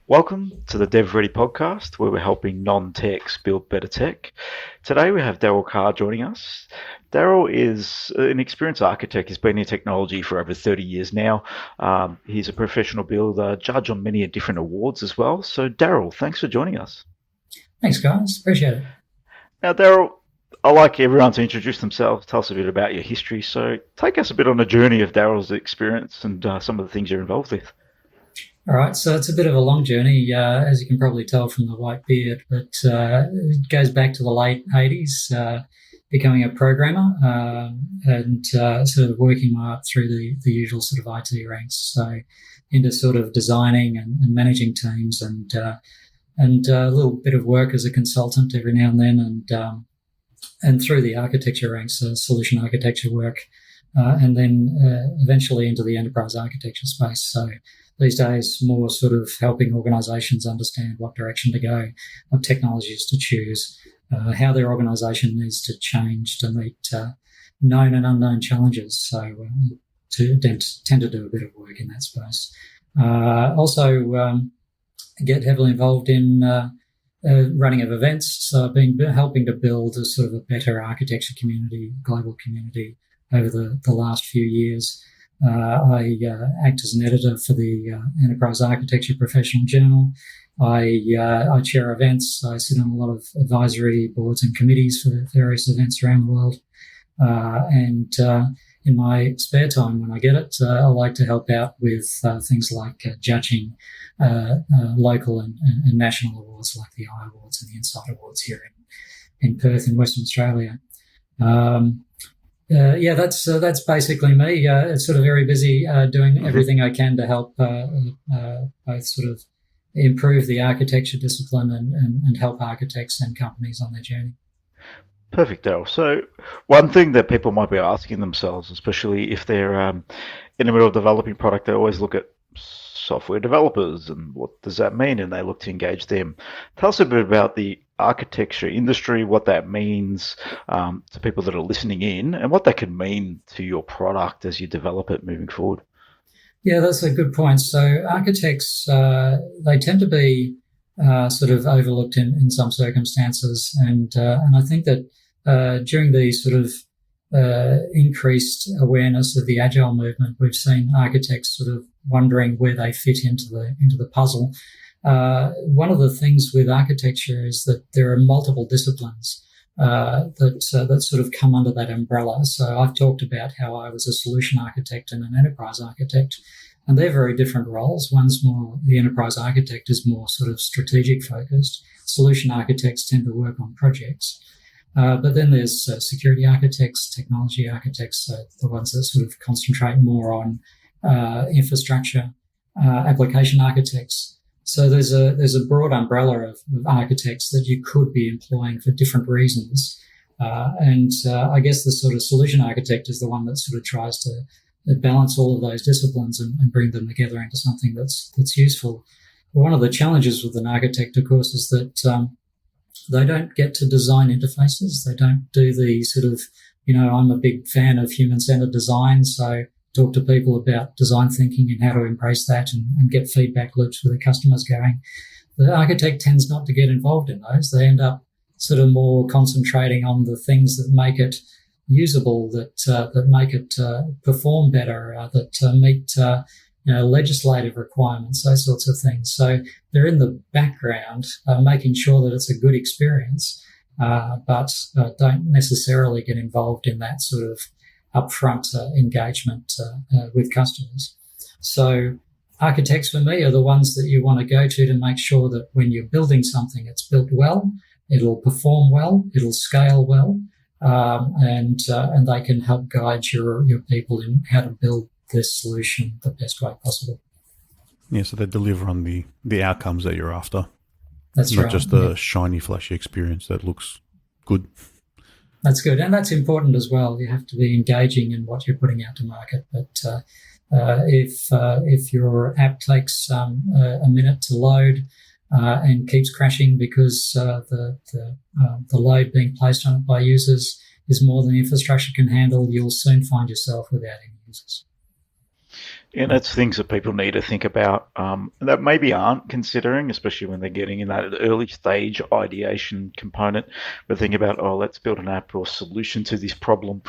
Welcome to the DevReady Podcast, where we're helping non-techs build better tech. Today we have Darryl Carr joining us. Darryl is an experienced architect. He's been in technology for over 30 years now. He's a professional builder, judge on many different awards as well. So Darryl, thanks for joining us. Thanks, guys. Appreciate it. Now, Darryl, I like everyone to introduce themselves, tell us a bit about your history. So take us a bit on a journey of Darryl's experience and some of the things you're involved with. All right, so it's a bit of a long journey, as you can probably tell from the white beard, but it goes back to the late 80s, becoming a programmer and sort of working my way up through the usual sort of IT ranks. So into sort of designing and managing teams and a little bit of work as a consultant every now and then, and through the architecture ranks, solution architecture work, and then eventually into the enterprise architecture space. So these days, more sort of helping organisations understand what direction to go, what technologies to choose, how their organisation needs to change to meet known and unknown challenges. So to tend to do a bit of work in that space. Also get heavily involved in running of events. So I've been helping to build a sort of a better architecture community, global community over the last few years. I act as an editor for the Enterprise Architecture Professional Journal. I chair events. I sit on a lot of advisory boards and committees for various events around the world. And in my spare time, when I get it, I like to help out with things like judging local and national awards like the I Awards and the Insight Awards here in Perth in Western Australia. That's basically me. It's sort of very busy doing everything I can to help both sort of improve the architecture discipline and help architects and companies on their journey. Perfect, Darryl. So one thing that people might be asking themselves, especially if they're in the middle of developing product, they always look at software developers and what does that mean, and they look to engage them. Tell us a bit about the architecture industry, what that means to people that are listening in, and what that can mean to your product as you develop it moving forward. Yeah, that's a good point. So architects, they tend to be sort of overlooked in some circumstances, and I think that during the sort of increased awareness of the agile movement, we've seen architects sort of wondering where they fit into the puzzle. One of the things with architecture is that there are multiple disciplines that sort of come under that umbrella. So I've talked about how I was a solution architect and an enterprise architect, and they're very different roles. One's more, the enterprise architect is more sort of strategic focused. Solution architects tend to work on projects. But then there's security architects, technology architects, the ones that sort of concentrate more on infrastructure, application architects. So there's a broad umbrella of architects that you could be employing for different reasons. And I guess the sort of solution architect is the one that sort of tries to balance all of those disciplines and bring them together into something that's useful. But one of the challenges with an architect, of course, is that they don't get to design interfaces. They don't do the sort of, I'm a big fan of human-centered design, so talk to people about design thinking and how to embrace that and get feedback loops with the customers going. The architect tends not to get involved in those. They end up sort of more concentrating on the things that make it usable, that make it perform better, that meet legislative requirements, those sorts of things. So they're in the background, making sure that it's a good experience, but don't necessarily get involved in that sort of upfront engagement with customers. So architects for me are the ones that you want to go to make sure that when you're building something, it's built well, it'll perform well, it'll scale well, and they can help guide your people in how to build this solution the best way possible. Yeah, so they deliver on the outcomes that you're after. That's not right. Just the shiny, flashy experience that looks good. That's good, and that's important as well. You have to be engaging in what you're putting out to market. But if your app takes a minute to load and keeps crashing because the load being placed on it by users is more than the infrastructure can handle, you'll soon find yourself without any users. And that's things that people need to think about that maybe aren't considering, especially when they're getting in that early stage ideation component. But think about, oh, let's build an app or solution to this problem.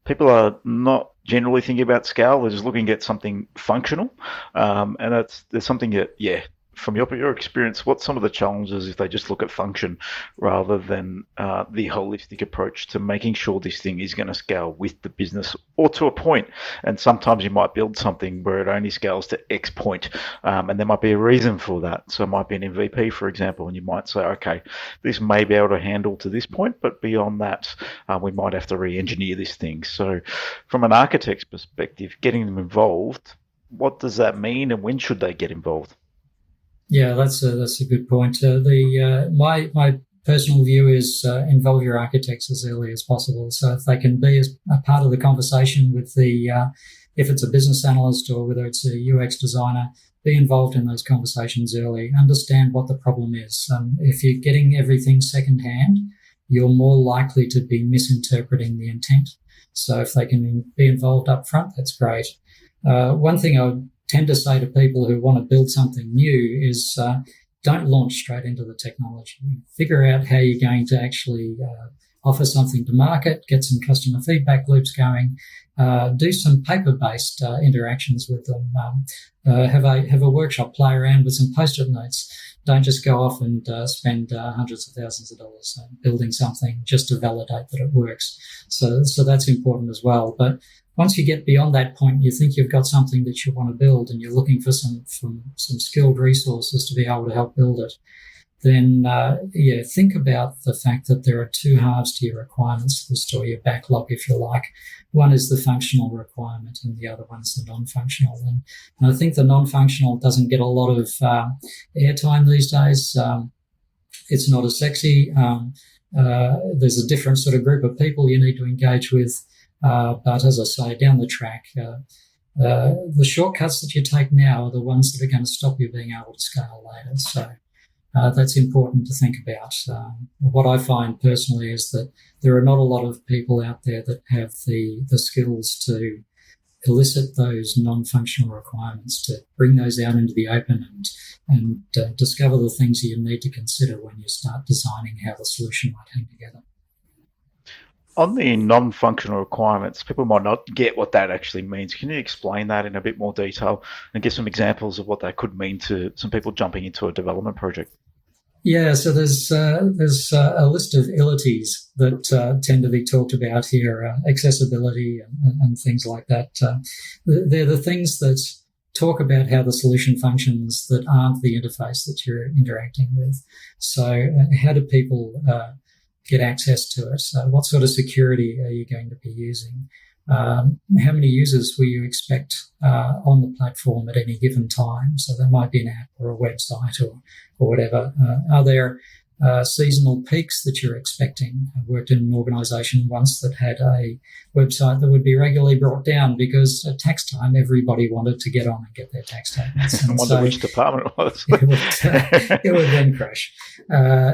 People are not generally thinking about scale. They're just looking at something functional. And there's something that, yeah, from your experience, what's some of the challenges if they just look at function rather than the holistic approach to making sure this thing is going to scale with the business or to a point? And sometimes you might build something where it only scales to X point, and there might be a reason for that. So it might be an MVP, for example, and you might say, okay, this may be able to handle to this point, but beyond that, we might have to re-engineer this thing. So from an architect's perspective, getting them involved, what does that mean, and when should they get involved? Yeah, that's a good point. My personal view is involve your architects as early as possible. So if they can be as a part of the conversation with if it's a business analyst or whether it's a UX designer, be involved in those conversations early. Understand what the problem is. If you're getting everything secondhand, you're more likely to be misinterpreting the intent. So if they can be involved up front, that's great. One thing I would tend to say to people who want to build something new is don't launch straight into the technology. Figure out how you're going to actually offer something to market, get some customer feedback loops going, do some paper-based interactions with them, have a workshop, play around with some post-it notes. Don't just go off and spend hundreds of thousands of dollars building something just to validate that it works. So that's important as well. But once you get beyond that point, you think you've got something that you want to build and you're looking for some skilled resources to be able to help build it, then think about the fact that there are two halves to your requirements list, or your backlog, if you like. One is the functional requirement and the other one is the non-functional. And I think the non-functional doesn't get a lot of airtime these days. It's not as sexy. There's a different sort of group of people you need to engage with. But as I say, down the track, the shortcuts that you take now are the ones that are going to stop you being able to scale later. So that's important to think about. What I find personally is that there are not a lot of people out there that have the skills to elicit those non-functional requirements, to bring those out into the open and discover the things that you need to consider when you start designing how the solution might hang together. On the non-functional requirements, people might not get what that actually means. Can you explain that in a bit more detail and give some examples of what that could mean to some people jumping into a development project? Yeah, so there's a list of illities that tend to be talked about here, accessibility and things like that. They're the things that talk about how the solution functions that aren't the interface that you're interacting with. So how do people get access to it? What sort of security are you going to be using? How many users will you expect on the platform at any given time? So that might be an app or a website or whatever. Are there seasonal peaks that you're expecting? I worked in an organisation once that had a website that would be regularly brought down because at tax time everybody wanted to get on and get their tax statements. I wonder which department it was. it would then crash.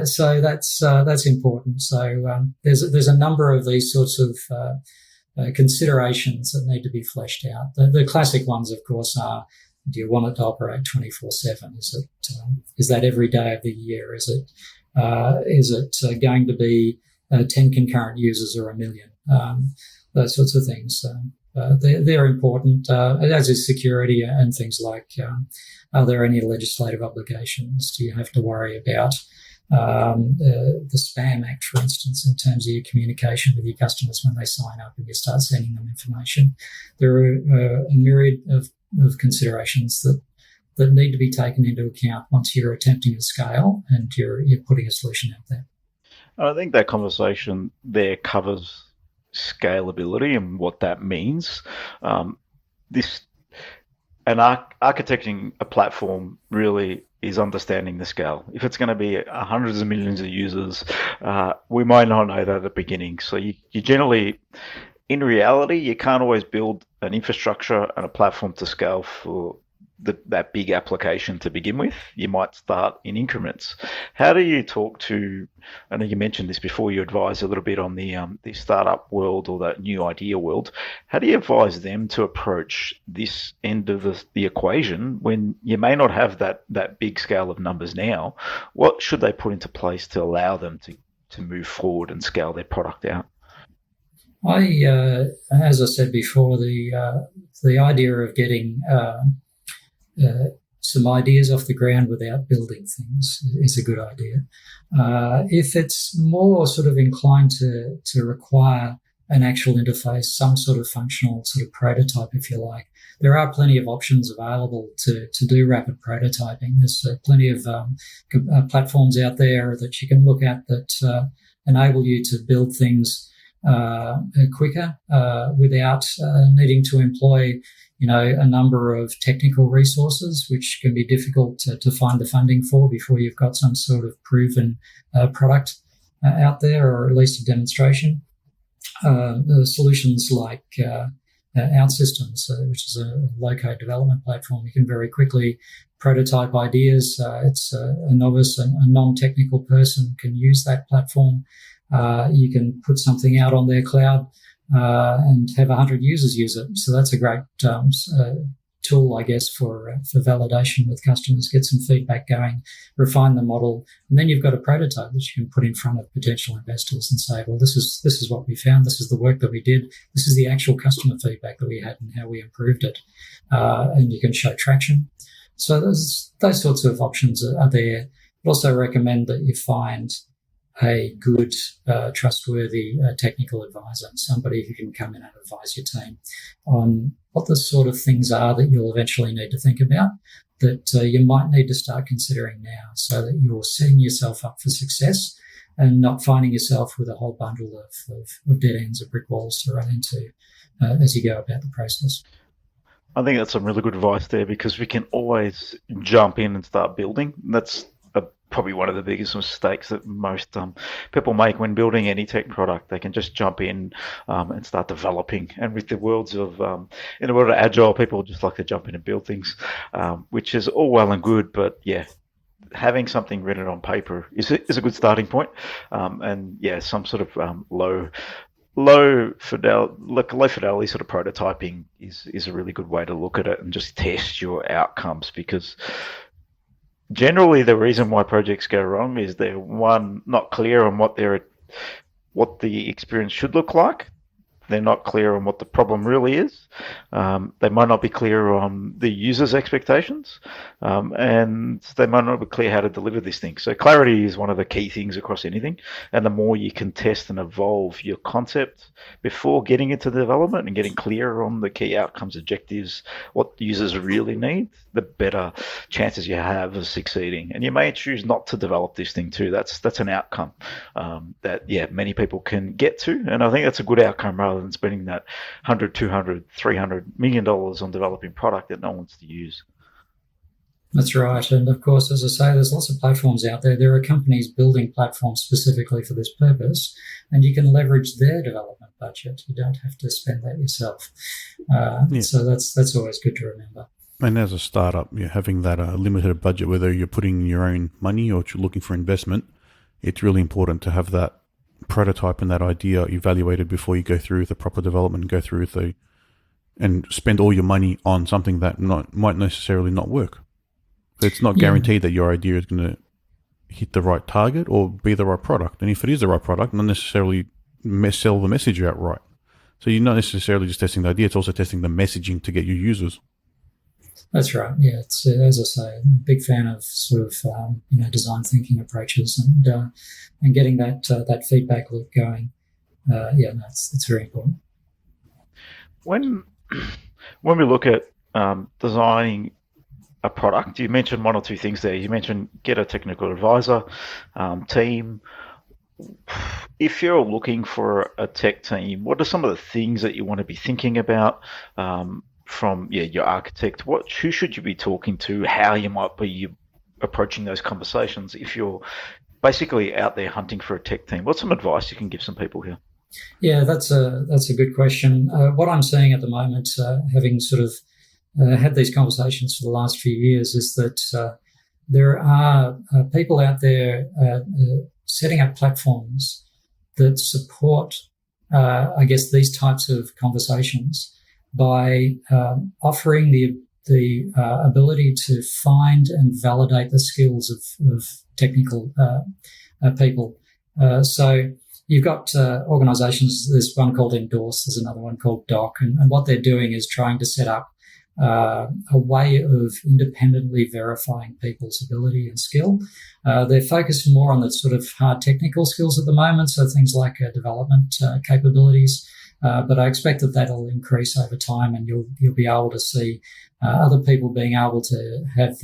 So that's important. So there's a number of these sorts of considerations that need to be fleshed out. The classic ones, of course, are: do you want it to operate 24/7? Is that every day of the year? Is it going to be 10 concurrent users or 1 million? Those sorts of things. They're important, as is security and things like, are there any legislative obligations? Do you have to worry about the Spam Act, for instance, in terms of your communication with your customers when they sign up and you start sending them information? There are a myriad of considerations that need to be taken into account once you're attempting to scale and you're putting a solution out there. I think that conversation there covers scalability and what that means. Architecting a platform really is understanding the scale. If it's going to be hundreds of millions of users, we might not know that at the beginning. So you generally, in reality, you can't always build an infrastructure and a platform to scale for that big application to begin with. You might start in increments. How do you talk to? I know you mentioned this before. You advise a little bit on the startup world or that new idea world. How do you advise them to approach this end of the equation when you may not have that big scale of numbers now? What should they put into place to allow them to move forward and scale their product out? As I said before, the idea of getting some ideas off the ground without building things is a good idea. If it's more sort of inclined to require an actual interface, some sort of functional sort of prototype, if you like, there are plenty of options available to do rapid prototyping. There's plenty of platforms out there that you can look at that enable you to build things quicker without needing to employ a number of technical resources, which can be difficult to find the funding for before you've got some sort of proven product out there, or at least a demonstration. Solutions like OutSystems, which is a low-code development platform, you can very quickly prototype ideas. It's a novice and a non-technical person can use that platform. You can put something out on their cloud and have 100 users use it. So that's a great tool, I guess, for validation with customers, get some feedback going, refine the model, and then you've got a prototype that you can put in front of potential investors and say, well, this is what we found, this is the work that we did, this is the actual customer feedback that we had and how we improved it, and you can show traction. So those sorts of options are there. I'd also recommend that you find a good, trustworthy technical advisor, somebody who can come in and advise your team on what the sort of things are that you'll eventually need to think about that you might need to start considering now, so that you're setting yourself up for success and not finding yourself with a whole bundle of dead ends or brick walls to run into as you go about the process. I think that's some really good advice there, because we can always jump in and start building. That's probably one of the biggest mistakes that most people make when building any tech product. They can just jump in and start developing. And with the worlds of in the world of agile, people just like to jump in and build things, which is all well and good. But yeah, having something written on paper is a good starting point. And yeah, some sort of low fidelity sort of prototyping is a really good way to look at it and just test your outcomes, because generally the reason why projects go wrong is they're, one, not clear on what the experience should look like. They're not clear on what the problem really is. They might not be clear on the user's expectations, and they might not be clear how to deliver this thing. So clarity is one of the key things across anything. And the more you can test and evolve your concept before getting into development and getting clear on the key outcomes, objectives, what users really need, the better chances you have of succeeding. And you may choose not to develop this thing too. That's an outcome that many people can get to. And I think that's a good outcome, rather than spending that $100, $200, $300 million on developing product that no one wants to use. That's right. And of course, as I say, there's lots of platforms out there. There are companies building platforms specifically for this purpose, and you can leverage their development budget. You don't have to spend that yourself. So that's always good to remember. And as a startup, you're having that limited budget, whether you're putting your own money or you're looking for investment, it's really important to have that prototype and that idea evaluated before you go through the proper development, go through and spend all your money on something that might necessarily not work. So it's not guaranteed that your idea is going to hit the right target or be the right product. And if it is the right product, not necessarily sell the message out right. So you're not necessarily just testing the idea, it's also testing the messaging to get your users. That's right. Yeah, it's as I say, I'm a big fan of sort of design thinking approaches and getting that feedback loop going. It's very important. When we look at designing a product, you mentioned one or two things there. You mentioned get a technical advisor, team. If you're looking for a tech team, what are some of the things that you want to be thinking about? From your architect, who should you be talking to, how you might be approaching those conversations if you're basically out there hunting for a tech team? What's some advice you can give some people here? Yeah, that's a good question. What I'm seeing at the moment, having sort of had these conversations for the last few years is that there are people out there setting up platforms that support, I guess, these types of conversations by offering the ability to find and validate the skills of technical people. So you've got organizations, there's one called Endorse, there's another one called Doc, and what they're doing is trying to set up a way of independently verifying people's ability and skill. They're focused more on the sort of hard technical skills at the moment, so things like development capabilities. But I expect that that'll increase over time, and you'll be able to see other people being able to have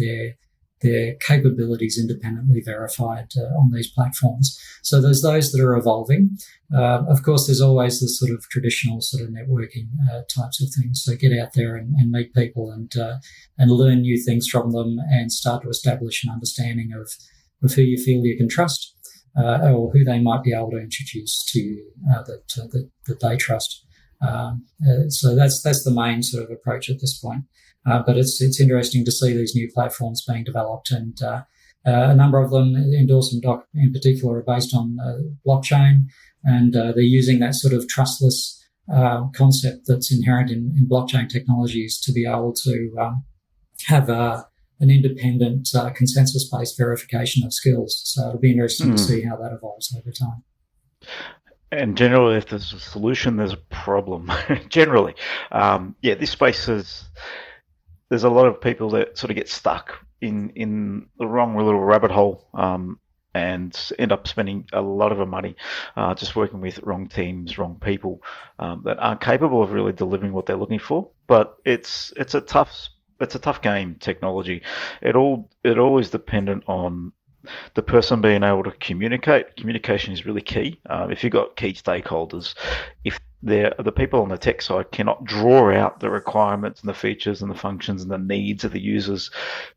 their capabilities independently verified on these platforms. So there's those that are evolving. Of course, there's always the sort of traditional sort of networking types of things. So get out there and meet people and learn new things from them and start to establish an understanding of who you feel you can trust or who they might be able to introduce to you that they trust. So that's the main sort of approach at this point. But it's interesting to see these new platforms being developed, and a number of them, Endorse and Doc in particular, are based on blockchain, and they're using that sort of trustless concept that's inherent in blockchain technologies to be able to have an independent consensus-based verification of skills. So it'll be interesting to see how that evolves over time. And generally, if there's a solution, there's a problem. Generally, this space is. There's a lot of people that sort of get stuck in the wrong little rabbit hole and end up spending a lot of their money just working with wrong teams, wrong people that aren't capable of really delivering what they're looking for. But it's a tough game, technology. It all is dependent on the person being able to communicate. Communication is really key. If you've got key stakeholders, if the people on the tech side cannot draw out the requirements and the features and the functions and the needs of the users,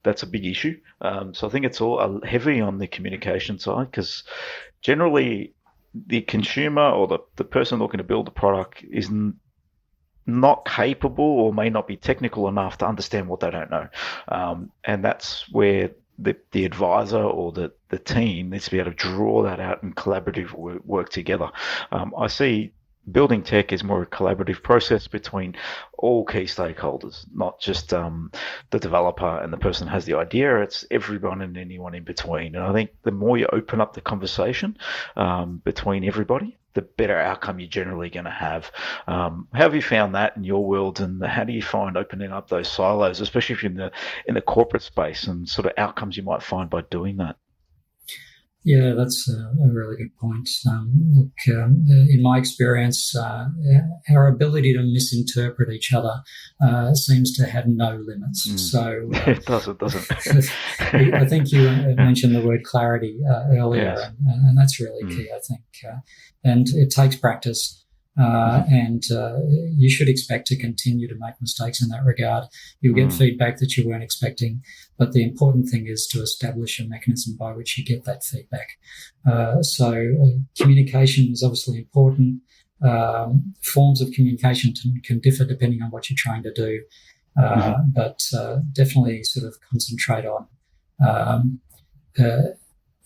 that's a big issue. So I think it's all heavy on the communication side, because generally the consumer or the person looking to build the product is not capable or may not be technical enough to understand what they don't know. And that's where the advisor or the team needs to be able to draw that out and collaborative work together. I see building tech is more a collaborative process between all key stakeholders, not just the developer and the person who has the idea. It's everyone and anyone in between. And I think the more you open up the conversation between everybody, the better outcome you're generally going to have. How have you found that in your world, and how do you find opening up those silos, especially if you're in the corporate space, and sort of outcomes you might find by doing that? Yeah, that's a really good point. In my experience, our ability to misinterpret each other seems to have no limits. So it doesn't. I think you mentioned the word clarity earlier, Yes. and that's really key, I think. And it takes practice. And you should expect to continue to make mistakes in that regard. You'll get feedback that you weren't expecting, but the important thing is to establish a mechanism by which you get that feedback. So communication is obviously important. Forms of communication can differ depending on what you're trying to do, but definitely sort of concentrate on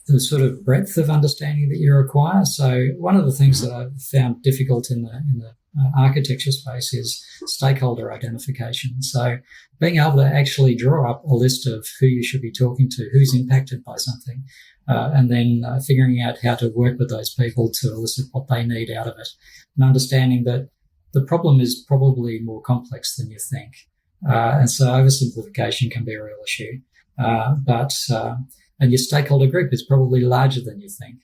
the sort of breadth of understanding that you require. So one of the things that I've found difficult in the architecture space is stakeholder identification. So being able to actually draw up a list of who you should be talking to, who's impacted by something, and then figuring out how to work with those people to elicit what they need out of it, and understanding that the problem is probably more complex than you think. And so oversimplification can be a real issue. And your stakeholder group is probably larger than you think.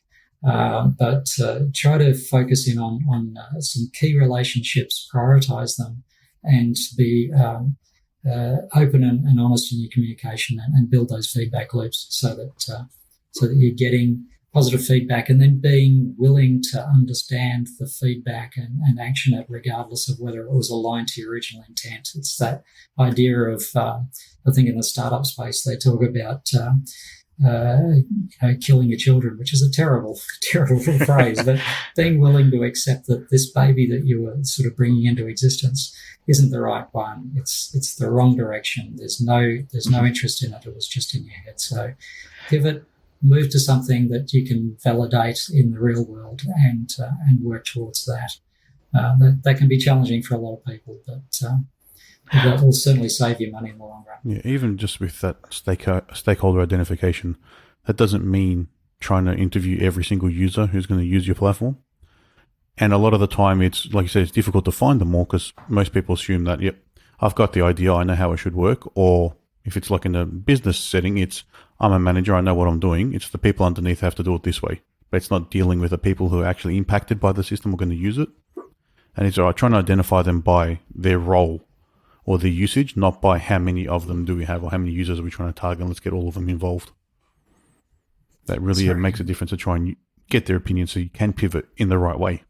But try to focus in on some key relationships, prioritize them, and be open and honest in your communication, and build those feedback loops so that you're getting positive feedback, and then being willing to understand the feedback and action it regardless of whether it was aligned to your original intent. It's that idea of, I think in the startup space, they talk about killing your children, which is a terrible, terrible phrase, but being willing to accept that this baby that you were sort of bringing into existence isn't the right one. It's the wrong direction. There's no interest in it. It was just in your head. So pivot, move to something that you can validate in the real world and work towards that. That can be challenging for a lot of people, but that will certainly save you money in the long run. Yeah, even just with that stakeholder identification, that doesn't mean trying to interview every single user who's going to use your platform. And a lot of the time, it's like you said, it's difficult to find them all because most people assume that, yep, I've got the idea, I know how it should work. Or if it's like in a business setting, it's I'm a manager, I know what I'm doing. It's the people underneath have to do it this way. But it's not dealing with the people who are actually impacted by the system or going to use it. And it's trying to identify them by their role or their usage, not by how many of them do we have or how many users are we trying to target, and let's get all of them involved. That really makes a difference to try and get their opinion so you can pivot in the right way.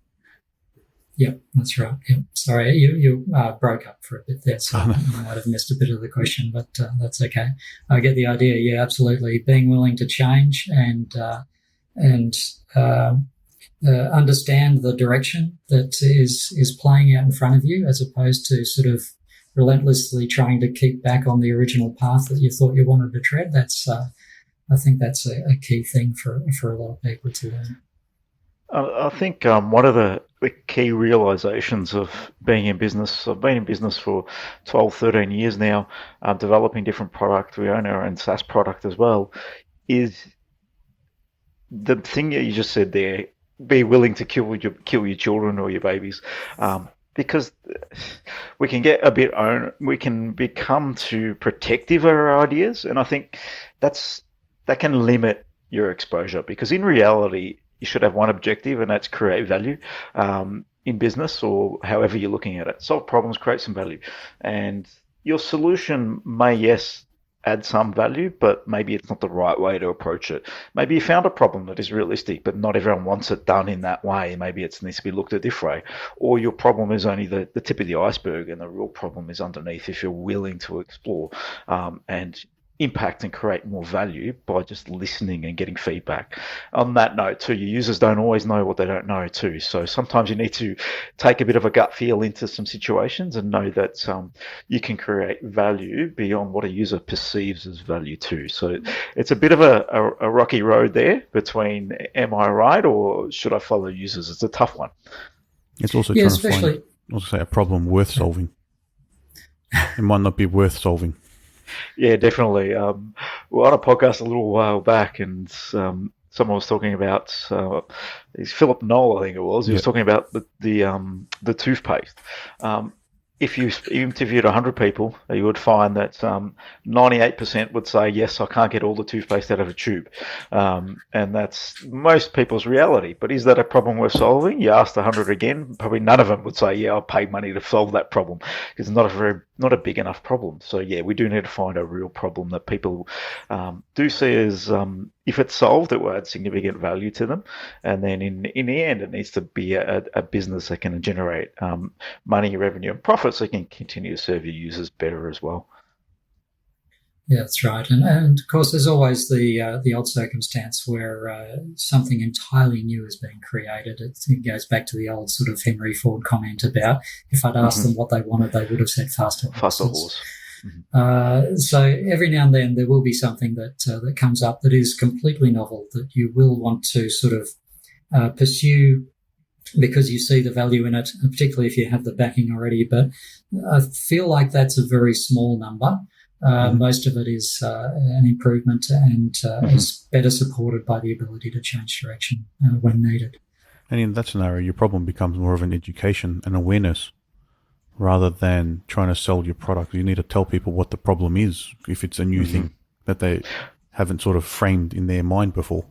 Yep, that's right. Yep. Sorry, you broke up for a bit there, so I might have missed a bit of the question, but that's okay. I get the idea. Yeah, absolutely. Being willing to change and understand the direction that is playing out in front of you, as opposed to sort of relentlessly trying to keep back on the original path that you thought you wanted to tread. That's I think that's a key thing for a lot of people to learn. I think one of the key realizations of being in business, I've been in business for 12, 13 years now, developing different product. We own our own SaaS product as well, is the thing that you just said there, be willing to kill your children or your babies. Because we can get we can become too protective of our ideas, and I think that can limit your exposure. Because in reality, you should have one objective, and that's create value in business or however you're looking at it. Solve problems, create some value, and your solution may add some value, but maybe it's not the right way to approach it. Maybe you found a problem that is realistic, but not everyone wants it done in that way. Maybe it needs to be looked at this way. Or your problem is only the tip of the iceberg, and the real problem is underneath if you're willing to explore and impact and create more value by just listening and getting feedback. On that note too, your users don't always know what they don't know too. So sometimes you need to take a bit of a gut feel into some situations and know that you can create value beyond what a user perceives as value too. So it's a bit of a rocky road there between am I right or should I follow users? It's a tough one. It's also trying to find a problem worth solving. It might not be worth solving. Yeah, definitely. We were on a podcast a little while back, and someone was talking about Philip Knoll, I think it was. He was talking about the toothpaste. If you interviewed 100 people, you would find that 98% would say, yes, I can't get all the toothpaste out of a tube. And that's most people's reality. But is that a problem worth solving? You asked 100 again, probably none of them would say, yeah, I'll pay money to solve that problem, because it's not a big enough problem. So, yeah, we do need to find a real problem that people do see as if it's solved, it will add significant value to them. And then in the end, it needs to be a business that can generate money, revenue, and profit, so you can continue to serve your users better as well. Yeah, that's right. And of course, there's always the odd circumstance where something entirely new is being created. It goes back to the old sort of Henry Ford comment about if I'd asked them what they wanted, they would have said faster horse. So every now and then there will be something that comes up that is completely novel that you will want to sort of pursue because you see the value in it, particularly if you have the backing already. But I feel like that's a very small number. Most of it is an improvement and is better supported by the ability to change direction when needed. And in that scenario, your problem becomes more of an education and awareness rather than trying to sell your product. You need to tell people what the problem is if it's a new thing that they haven't sort of framed in their mind before.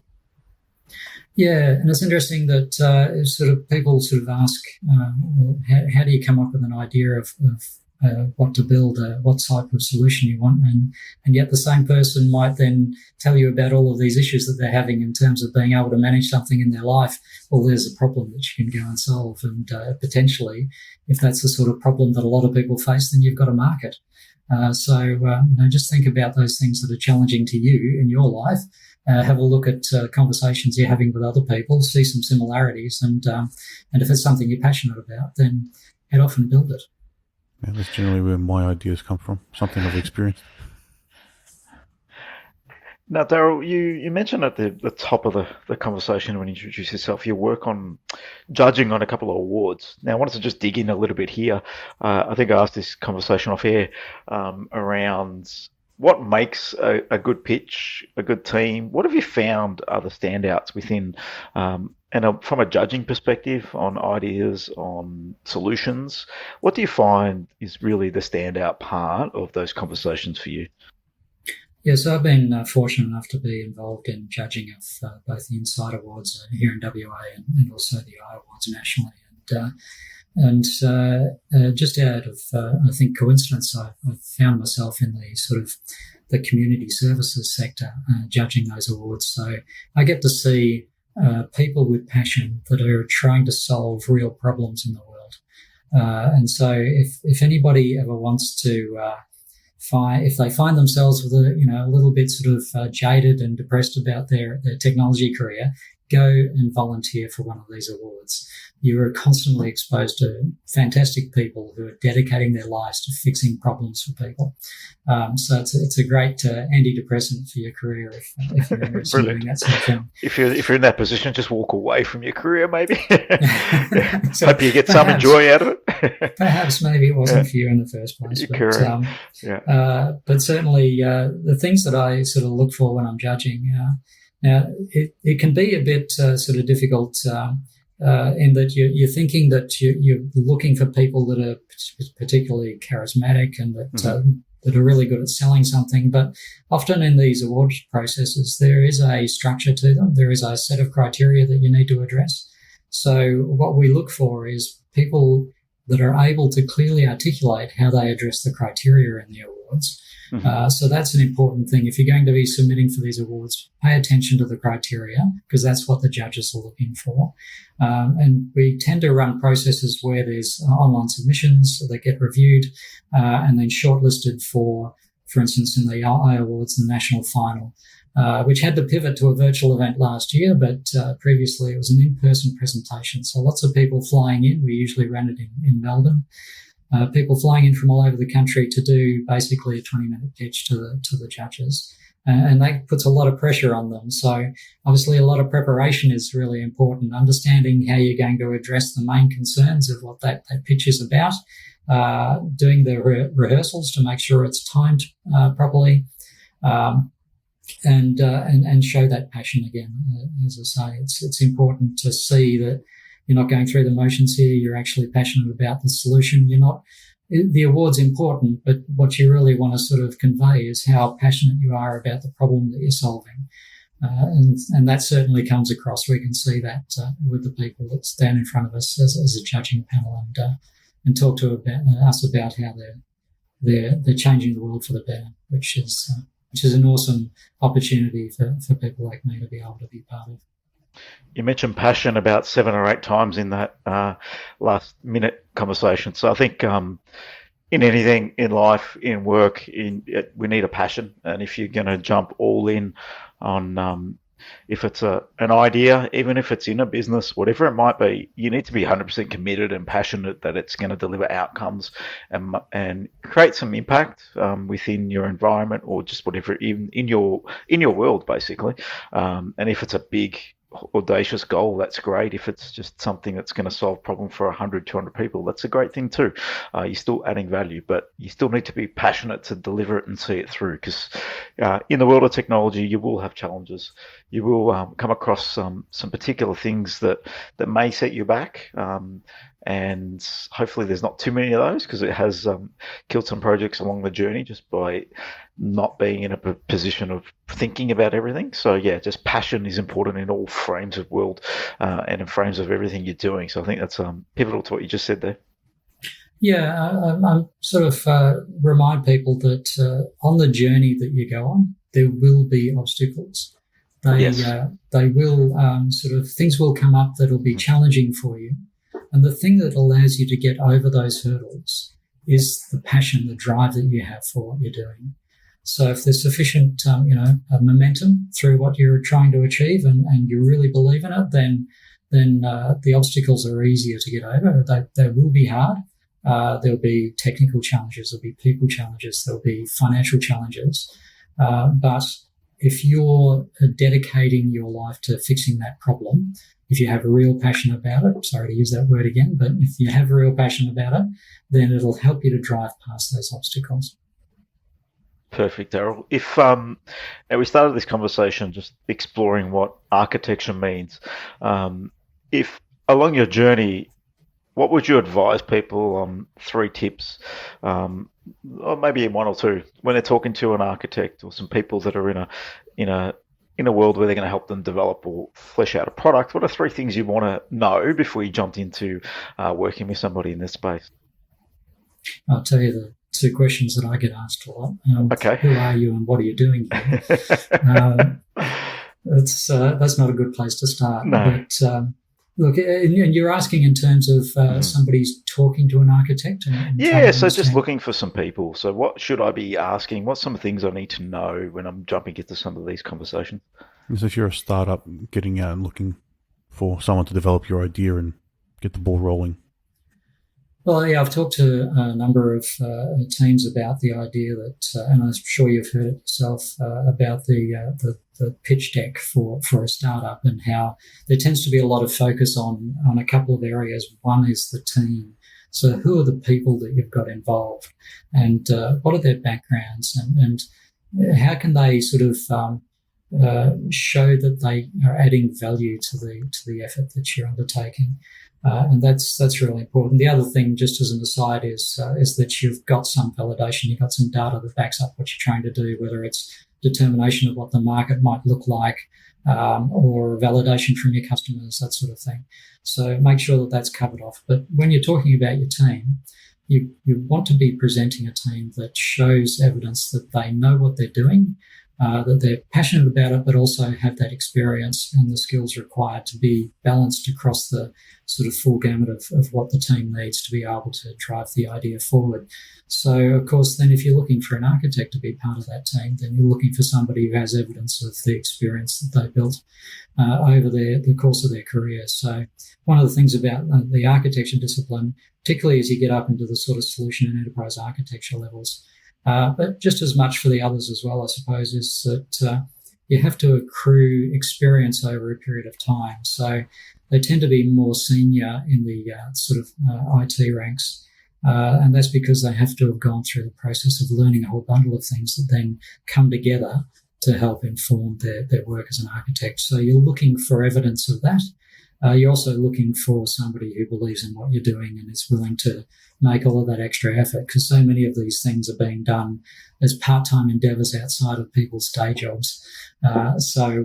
Yeah, and it's interesting that sort of people sort of ask, how do you come up with an idea of what to build, what type of solution you want, and yet the same person might then tell you about all of these issues that they're having in terms of being able to manage something in their life. Well, there's a problem that you can go and solve, and potentially, if that's the sort of problem that a lot of people face, then you've got a market. Just think about those things that are challenging to you in your life. Have a look at conversations you're having with other people, see some similarities, and if it's something you're passionate about, then head off and build it. Yeah, that's generally where my ideas come from, something I've experienced. Now, Darryl, you mentioned at the top of the conversation when you introduced yourself, your work on judging on a couple of awards. Now, I wanted to just dig in a little bit here. I think I asked this conversation off air around what makes a good pitch, a good team. What have you found are the standouts within, from a judging perspective on ideas, on solutions? What do you find is really the standout part of those conversations for you? Yes, I've been fortunate enough to be involved in judging of both the Insight Awards here in WA and also the I Awards nationally. And just out of, I think, coincidence, I found myself in the sort of the community services sector judging those awards. So I get to see people with passion that are trying to solve real problems in the world. And so if anybody ever wants to if they find themselves with a little bit sort of jaded and depressed about their technology career, go and volunteer for one of these awards. You are constantly exposed to fantastic people who are dedicating their lives to fixing problems for people. So it's a great antidepressant for your career if you're doing that sort of thing. If you're in that position, just walk away from your career, maybe. So hope you get some joy out of it. Perhaps maybe it wasn't for you in the first place. But certainly the things that I sort of look for when I'm judging. Now, it can be a bit sort of difficult in that you're thinking that you're looking for people that are particularly charismatic and that are really good at selling something. But often in these award processes, there is a structure to them. There is a set of criteria that you need to address. So what we look for is people that are able to clearly articulate how they address the criteria in the awards. So that's an important thing. If you're going to be submitting for these awards, pay attention to the criteria because that's what the judges are looking for. And we tend to run processes where there's online submissions that get reviewed and then shortlisted for instance, in the I Awards, the national final, which had to pivot to a virtual event last year, but previously it was an in-person presentation. So lots of people flying in. We usually ran it in Melbourne. People flying in from all over the country to do basically a 20-minute pitch to the judges. And that puts a lot of pressure on them. So obviously a lot of preparation is really important, understanding how you're going to address the main concerns of what that pitch is about, doing the rehearsals to make sure it's timed properly, and show that passion again. As I say, it's important to see that you're not going through the motions here. You're actually passionate about the solution. The award's important, but what you really want to sort of convey is how passionate you are about the problem that you're solving. And that certainly comes across. We can see that with the people that stand in front of us as a judging panel and talk to us about how they're changing the world for the better, which is an awesome opportunity for people like me to be able to be part of. You mentioned passion about 7 or 8 times in that last minute conversation. So I think in anything in life, in work, we need a passion. And if you're going to jump all in on if it's an idea, even if it's in a business, whatever it might be, you need to be 100% committed and passionate that it's going to deliver outcomes and create some impact within your environment or just whatever, even in your world, basically. And if it's a big audacious goal, that's great. If it's just something that's going to solve a problem for 100, 200 people, that's a great thing too. You're still adding value, but you still need to be passionate to deliver it and see it through, because in the world of technology, you will have challenges. You will come across some particular things that may set you back, and hopefully there's not too many of those, because it has killed some projects along the journey just by not being in a position of thinking about everything. So yeah, just passion is important in all frames of world and in frames of everything you're doing. So I think that's pivotal to what you just said there. Yeah, I sort of remind people that on the journey that you go on, there will be obstacles. They will sort of, things will come up that will be challenging for you. And the thing that allows you to get over those hurdles is the passion, the drive that you have for what you're doing. So if there's sufficient, momentum through what you're trying to achieve, and you really believe in it, then the obstacles are easier to get over. They will be hard. There'll be technical challenges. There'll be people challenges. There'll be financial challenges. But if you're dedicating your life to fixing that problem, if you have a real passion about it, sorry to use that word again, but if you have a real passion about it, then it'll help you to drive past those obstacles. Perfect, Darryl. If now we started this conversation just exploring what architecture means. If along your journey, what would you advise people on 3 tips, or maybe one or two, when they're talking to an architect or some people that are in a world where they're going to help them develop or flesh out a product? What are 3 things you want to know before you jumped into working with somebody in this space? I'll tell you the 2 questions that I get asked a lot. Okay. Who are you and what are you doing here? That's not a good place to start. No. But look, and you're asking in terms of somebody's talking to an architect? So just looking for some people. So what should I be asking? What's some things I need to know when I'm jumping into some of these conversations? So if you're a startup getting out and looking for someone to develop your idea and get the ball rolling. Well, yeah, I've talked to a number of teams about the idea that, and I'm sure you've heard it yourself, about the pitch deck for a startup, and how there tends to be a lot of focus on a couple of areas. One is the team. So who are the people that you've got involved, and what are their backgrounds, and how can they sort of show that they are adding value to the effort that you're undertaking. And that's really important. The other thing, just as an aside, is that you've got some validation, you've got some data that backs up what you're trying to do, whether it's determination of what the market might look like, or validation from your customers, that sort of thing. So make sure that that's covered off. But when you're talking about your team, you want to be presenting a team that shows evidence that they know what they're doing, that they're passionate about it, but also have that experience and the skills required to be balanced across the sort of full gamut of what the team needs to be able to drive the idea forward. So, of course, then if you're looking for an architect to be part of that team, then you're looking for somebody who has evidence of the experience that they built over the course of their career. So one of the things about the architecture discipline, particularly as you get up into the sort of solution and enterprise architecture levels, but just as much for the others as well, I suppose, is that you have to accrue experience over a period of time. So they tend to be more senior in the sort of IT ranks, and that's because they have to have gone through the process of learning a whole bundle of things that then come together to help inform their work as an architect. So you're looking for evidence of that. You're also looking for somebody who believes in what you're doing and is willing to make all of that extra effort, because so many of these things are being done as part-time endeavours outside of people's day jobs. So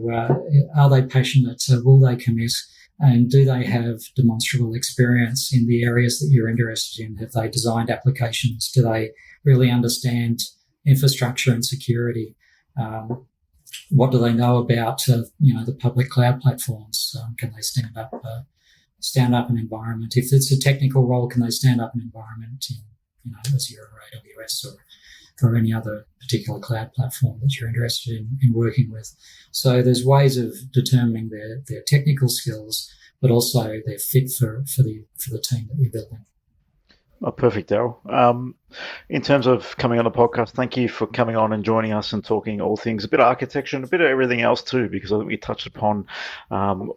are they passionate? Will they commit? And do they have demonstrable experience in the areas that you're interested in? Have they designed applications? Do they really understand infrastructure and security? What do they know about the public cloud platforms? Can they stand up an environment? If it's a technical role, can they stand up an environment in Azure or AWS or any other particular cloud platform that you're interested in working with? So there's ways of determining their technical skills, but also their fit for the team that you're building. Oh, perfect, Darryl. In terms of coming on the podcast, thank you for coming on and joining us and talking all things, a bit of architecture and a bit of everything else too, because I think we touched upon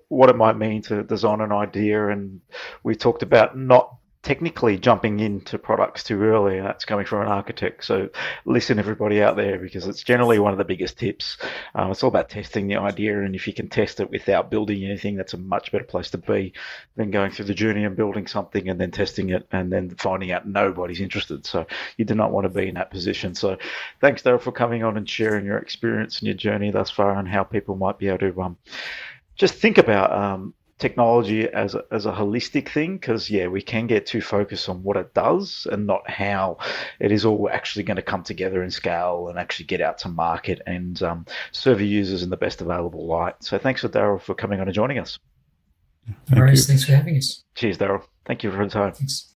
what it might mean to design an idea, and we talked about not technically jumping into products too early, and that's coming from an architect. So listen, everybody out there, because it's generally one of the biggest tips. It's all about testing the idea, and if you can test it without building anything, that's a much better place to be than going through the journey and building something and then testing it and then finding out nobody's interested. So you do not want to be in that position. So thanks, Darryl, for coming on and sharing your experience and your journey thus far and how people might be able to just think about technology as a holistic thing, because we can get too focused on what it does and not how it is all actually going to come together and scale and actually get out to market and serve your users in the best available light. So thanks for Darryl for coming on and joining us. Thanks for having us. Cheers, Darryl. Thank you for your time. Thanks.